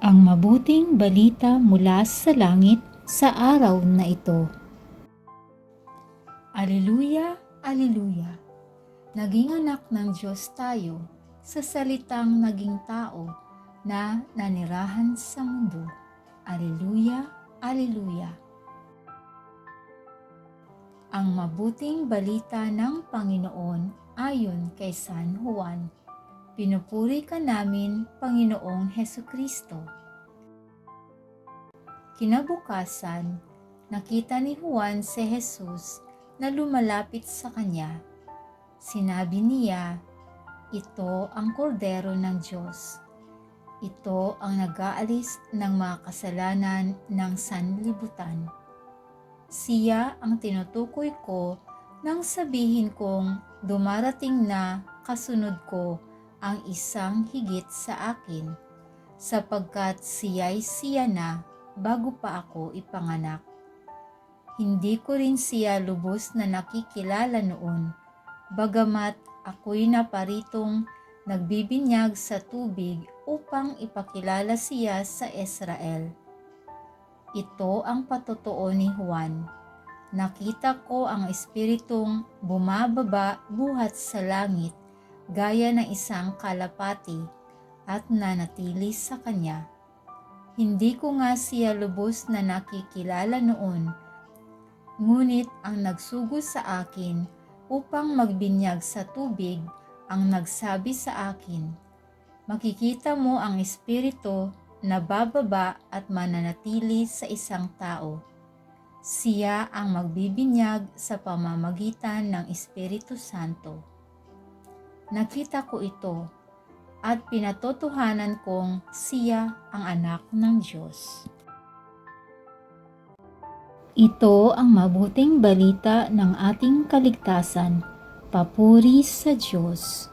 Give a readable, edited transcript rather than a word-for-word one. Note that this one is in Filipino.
Ang mabuting balita mula sa langit sa araw na ito. Aleluya, aleluya! Naging anak ng Diyos tayo sa salitang naging tao na nanirahan sa mundo. Aleluya, aleluya! Ang mabuting balita ng Panginoon ayon kay San Juan. Pinupuri ka namin, Panginoong Hesukristo. Kinabukasan, nakita ni Juan si Jesus na lumalapit sa kanya. Sinabi niya, "Ito ang kordero ng Diyos. Ito ang nag-aalis ng mga kasalanan ng sanlibutan." Siya ang tinutukoy ko nang sabihin kong dumarating na kasunod ko ang isang higit sa akin, sapagkat siya na bago pa ako ipanganak. Hindi ko rin siya lubos na nakikilala noon, bagamat ako'y naparitong nagbibinyag sa tubig upang ipakilala siya sa Israel. Ito ang patotoo ni Juan. Nakita ko ang Espiritong bumababa buhat sa langit gaya ng isang kalapati at nanatili sa kanya. Hindi ko nga siya lubos na nakikilala noon, ngunit ang nagsugo sa akin upang magbinyag sa tubig ang nagsabi sa akin, "Makikita mo ang Espiritu na bababa at mananatili sa isang tao. Siya ang magbibinyag sa pamamagitan ng Espiritu Santo." Nakita ko ito at pinatotohanan kong siya ang anak ng Diyos. Ito ang mabuting balita ng ating kaligtasan. Papuri sa Diyos.